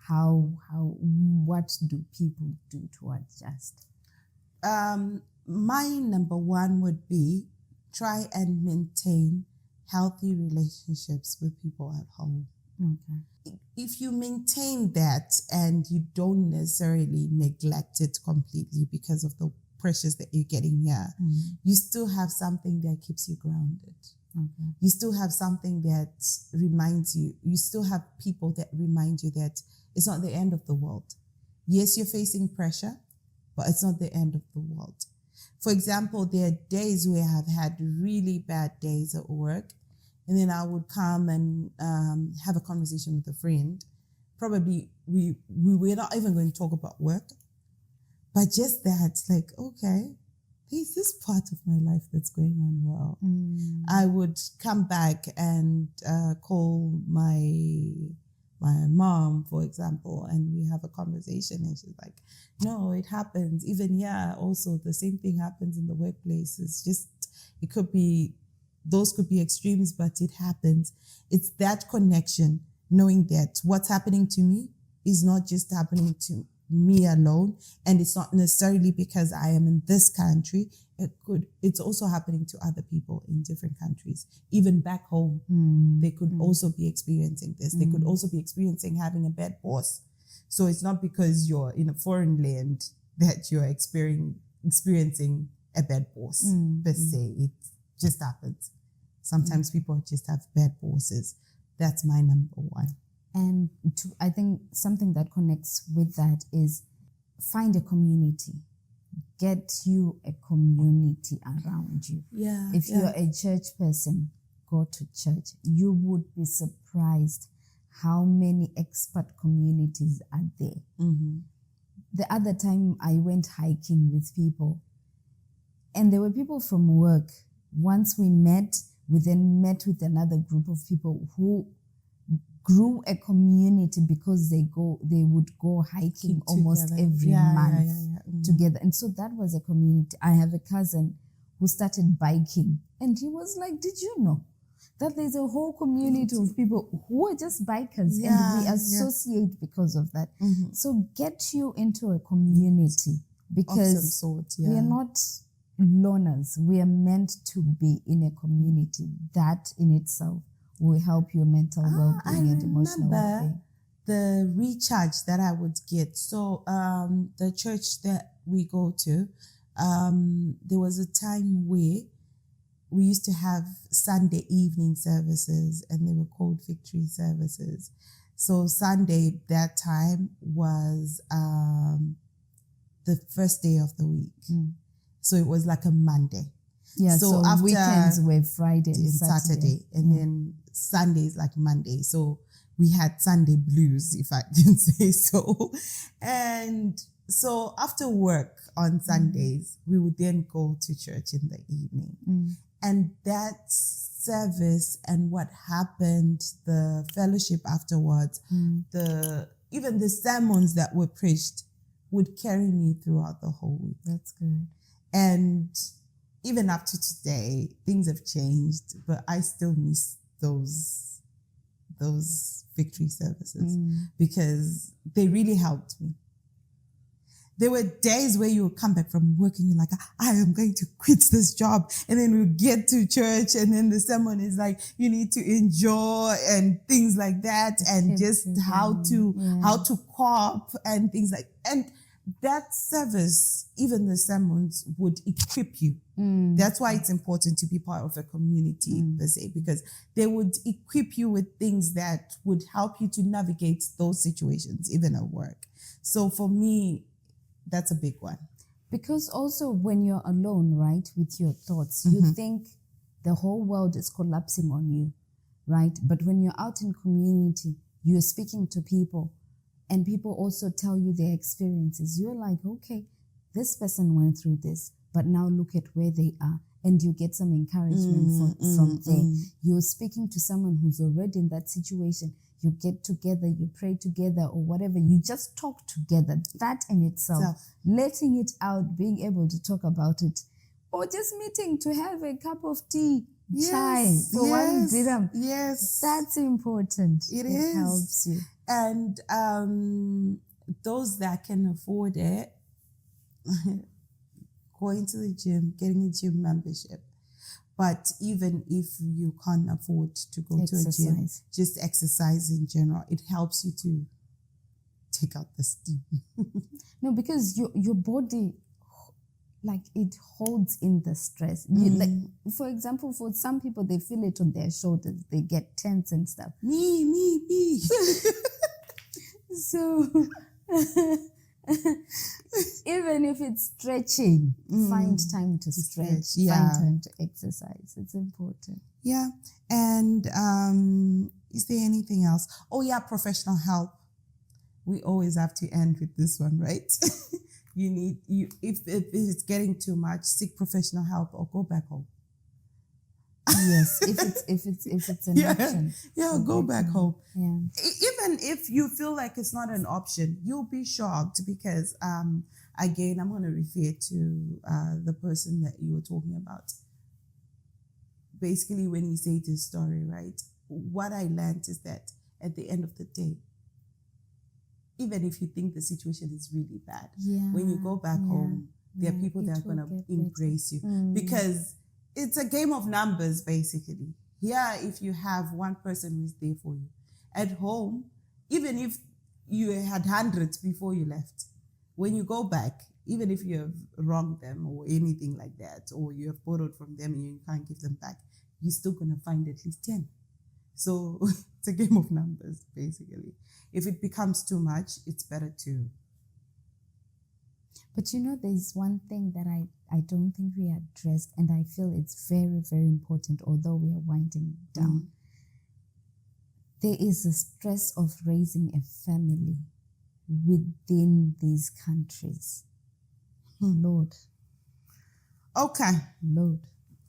What do people do to adjust? My number one would be try and maintain healthy relationships with people at home. Okay. If you maintain that and you don't necessarily neglect it completely because of the pressures that you're getting here, you still have something that keeps you grounded. Okay. You still have something that reminds you. You still have people that remind you that it's not the end of the world. Yes, you're facing pressure, but it's not the end of the world. For example, there are days where I've had really bad days at work, and then I would come and have a conversation with a friend. Probably we were not even going to talk about work, but just that, like, okay, there's this part of my life that's going on well. I would come back and call my mom, for example, and we have a conversation, and she's like, no, it happens. Even also the same thing happens in the workplace. It's just, those could be extremes, but it happens. It's that connection, knowing that what's happening to me is not just happening to me alone, and it's not necessarily because I am in this country. It's also happening to other people in different countries, even back home. They could also be experiencing this. They could also be experiencing having a bad boss. So it's not because you're in a foreign land that you're experiencing a bad boss per se. It just happens. Sometimes people just have bad bosses. That's my number one. And I think something that connects with that is find a community. Get you a community around you. Yeah. If you're a church person, go to church. You would be surprised how many expat communities are there. The other time I went hiking with people, and there were people from work. Once we then met with another group of people who grew a community because they would go hiking almost every month together. And so that was a community. I have a cousin who started biking, and he was like, did you know that there's a whole community of people who are just bikers, and we associate because of that. So get you into a community, because we are not loners. We are meant to be in a community. That in itself will help your mental well-being and emotional well-being. The recharge that I would get. So the church that we go to, there was a time where we used to have Sunday evening services, and they were called victory services. So Sunday, that time was the first day of the week. So it was like a Monday. Yeah, so after weekends were Friday and Saturday. And then Sundays like Monday. So we had Sunday blues, if I can say so. And so after work on Sundays, we would then go to church in the evening. And that service and what happened, the fellowship afterwards, even the sermons that were preached would carry me throughout the whole week. That's good. And even up to today, things have changed, but I still miss those victory services because they really helped me. There were days where you would come back from work and you're like, I am going to quit this job. And then we get to church and then the sermon is like, you need to enjoy and things like that, and just how to cope and things like, and that service, even the sermons would equip you. That's why it's important to be part of a community per se, because they would equip you with things that would help you to navigate those situations, even at work. So for me, that's a big one. Because also when you're alone, right, with your thoughts, you think the whole world is collapsing on you, right? But when you're out in community, you're speaking to people and people also tell you their experiences. You're like, okay, this person went through this, but now look at where they are. And you get some encouragement from there. You're speaking to someone who's already in that situation. You get together, you pray together or whatever. You just talk together. That in itself, letting it out, being able to talk about it, or just meeting to have a cup of tea, chai for 1 dirham. Yes. That's important. It helps you. And those that can afford it, going to the gym, getting a gym membership. But even if you can't afford to go to a gym, just exercise in general. It helps you to take out the steam. No, because your body, like, it holds in the stress. Like, for example, for some people, they feel it on their shoulders. They get tense and stuff. Me. So... even if it's stretching, find time to stretch, find time to exercise. It's important. Yeah. And is there anything else? Oh yeah, professional help. We always have to end with this one, right? If it's getting too much, seek professional help or go back home. Yes, if it's an option. Yeah, go back home. Yeah. Even if you feel like it's not an option, you'll be shocked because again, I'm going to refer to the person that you were talking about. Basically, when he said his story, right? What I learned is that at the end of the day, even if you think the situation is really bad, when you go back home, there are people that are going to embrace you because it's a game of numbers, basically. Here, if you have one person who's there for you. At home, even if you had hundreds before you left, when you go back, even if you have wronged them or anything like that, or you have borrowed from them and you can't give them back, you're still going to find at least 10. So it's a game of numbers, basically. If it becomes too much, it's better to... But you know, there's one thing that I don't think we addressed, and I feel it's very, very important, although we are winding down. There is a stress of raising a family within these countries. Lord. Okay. Lord.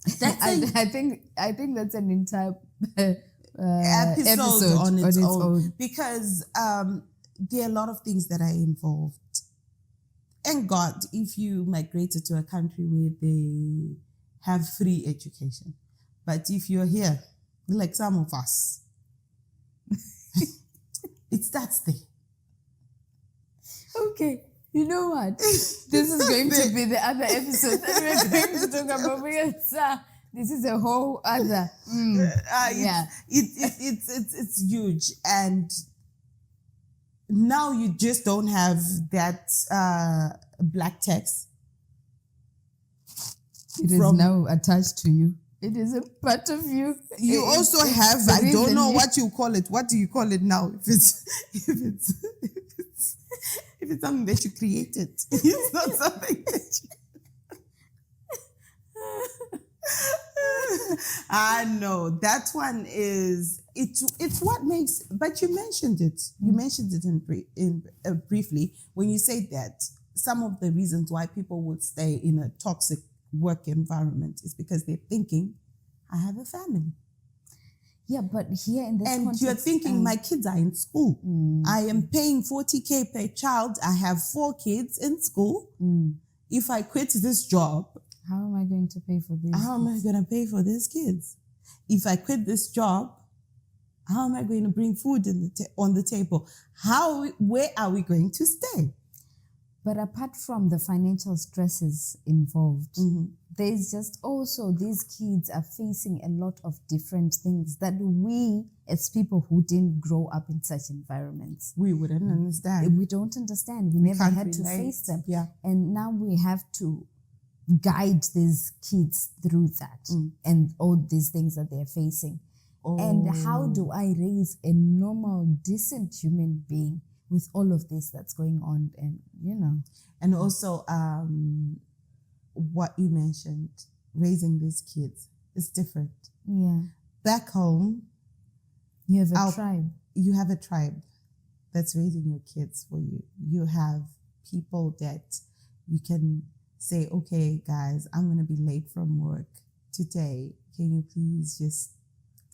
I think that's an entire episode on its own. Because there are a lot of things that are involved. Thank God if you migrated to a country where they have free education. But if you're here, like some of us, it starts there. Okay, you know what? This is going to be the other episode that we're going to talk about because this is a whole other. It's huge, and now you just don't have that black text. It is now attached to you. It is a part of you. You also have, I don't know what you call it. What do you call it now? If it's something that you created. It's not something that you... I know. That one is, it's what makes, but you mentioned it. You mentioned it briefly when you said that some of the reasons why people would stay in a toxic work environment is because they're thinking, I have a family. Yeah, but here in this context... And you're thinking, my kids are in school. I am paying 40K per child. I have 4 kids in school. If I quit this job... How am I going to pay for this? How am I going to pay for these kids? If I quit this job, how am I going to bring food on the table? Where are we going to stay? But apart from the financial stresses involved, there's just also these kids are facing a lot of different things that we, as people who didn't grow up in such environments, we wouldn't understand. We don't understand. We never had to face them. Yeah. And now we have to guide these kids through that and all these things that they're facing. And how do I raise a normal, decent human being with all of this that's going on, and And also, what you mentioned, raising these kids is different. Yeah. Back home, You have a tribe. You have a tribe that's raising your kids for you. You have people that you can say, okay, guys, I'm going to be late from work today. Can you please just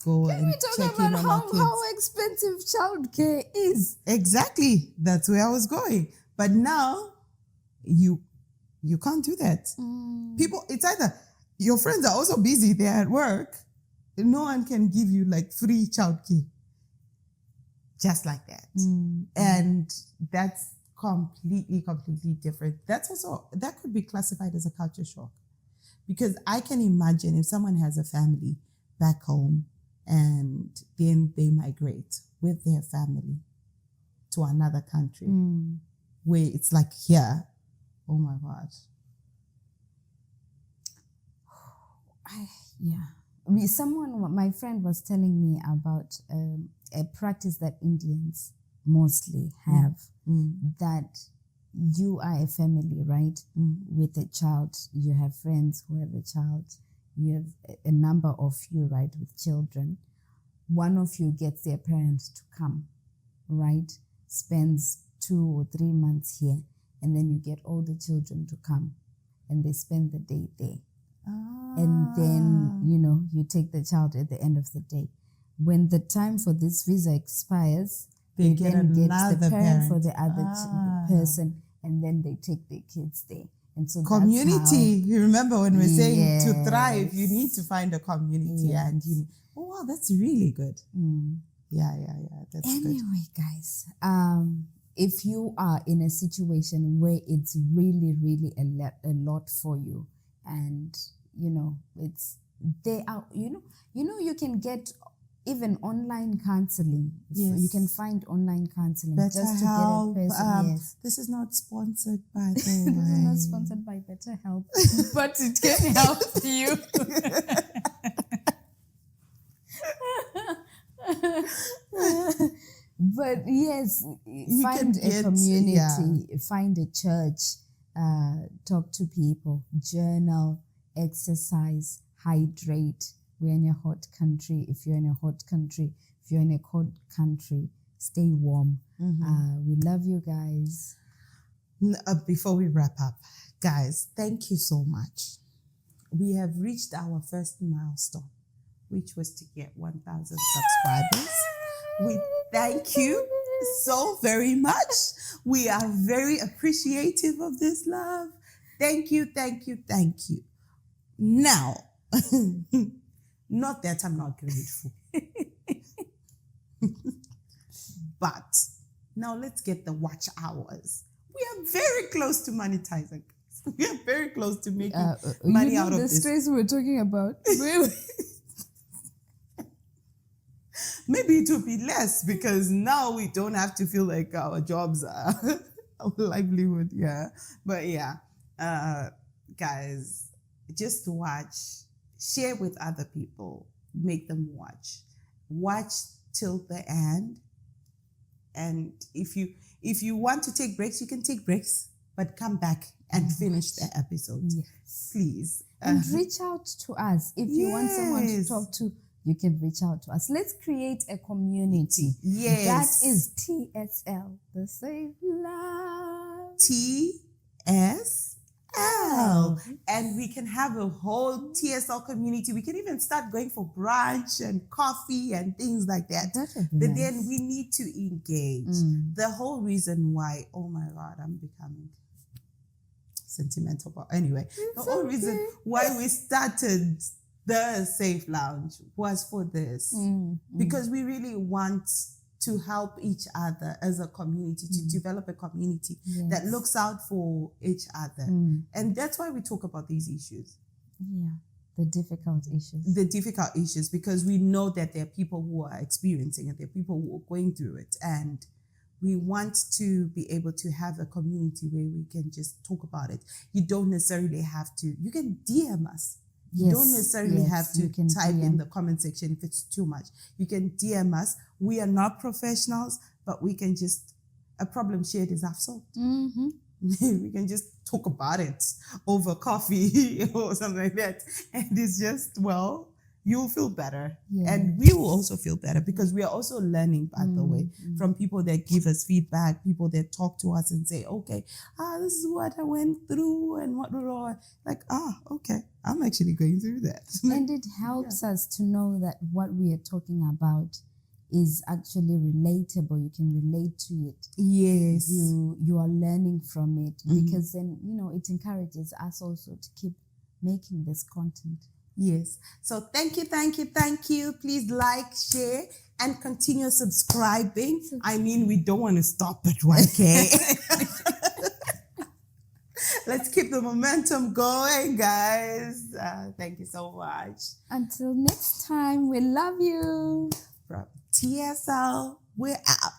go and check in on our kids? How expensive childcare is? Exactly. That's where I was going. But now you can't do that. People, it's either your friends are also busy, they're at work. No one can give you like free childcare. Just like that. And that's completely different. That could be classified as a culture shock. Because I can imagine if someone has a family back home and then they migrate with their family to another country where it's like here, oh my gosh. My friend was telling me about a practice that Indians mostly have, that you are a family, right? With a child, you have friends who have a child, you have a number of you, right, with children. One of you gets their parents to come, right? Spends 2 or 3 months here, and then you get all the children to come, and they spend the day there. And then, you take the child at the end of the day. When the time for this visa expires, they then get the parent for the other person, and then they take their kids there. And so community. You remember when we're saying to thrive, you need to find a community, and wow, that's really good. Yeah, that's good. Anyway, guys, if you are in a situation where it's really, really a lot for you, and it's they are, you can get even online counseling. Yes. You can find online counseling Better just to help. get a person. This is not sponsored by This is not sponsored by BetterHelp, but it can help you. But yes, find a community, find a church, talk to people, journal, exercise, hydrate. We're in a hot country. If you're in a hot country, if you're in a cold country, stay warm. We love you guys. Before we wrap up, guys, thank you so much. We have reached our first milestone, which was to get 1,000 subscribers. We thank you so very much. We are very appreciative of this love. Thank you. Now, not that I'm not grateful, but now let's get the watch hours. We are very close to monetizing. We are very close to making money out of this. The stress we're talking about. Maybe it will be less because now we don't have to feel like our jobs are our livelihood. Yeah. But guys, just watch, share with other people, make them watch till the end. And if you want to take breaks, you can take breaks, but come back and finish the episode. Yes. Please. And reach out to us. If you want someone to talk to, you can reach out to us. Let's create a community. Yes. That is TSL, the Safe Love. TSL. And we can have a whole TSL community. We can even start going for brunch and coffee and things like that. But then we need to engage. The whole reason why, oh my God, I'm becoming sentimental. But anyway, the whole reason why we started the Safe Lounge was for this. Because we really want to help each other as a community, to develop a community that looks out for each other. And that's why we talk about these issues. Yeah, the difficult issues. The difficult issues, because we know that there are people who are experiencing it, there are people who are going through it. And we want to be able to have a community where we can just talk about it. You don't necessarily have to, you can DM us. You don't necessarily have to type in the comment section if it's too much. You can DM us. We are not professionals, but we can just a problem shared is half solved. Mm-hmm. We can just talk about it over coffee or something like that. And it's just, well, you'll feel better. Yeah. And we will also feel better because we are also learning, by the way, from people that give us feedback, people that talk to us and say, okay, this is what I went through and what, like, okay, I'm actually going through that. And it helps us to know that what we are talking about is actually relatable. You can relate to it. Yes. You are learning from it because then, it encourages us also to keep making this content. Yes. So thank you. Please like, share, and continue subscribing. I mean, we don't want to stop at 1K. Let's keep the momentum going, guys. Thank you so much. Until next time, we love you. From TSL, we're out.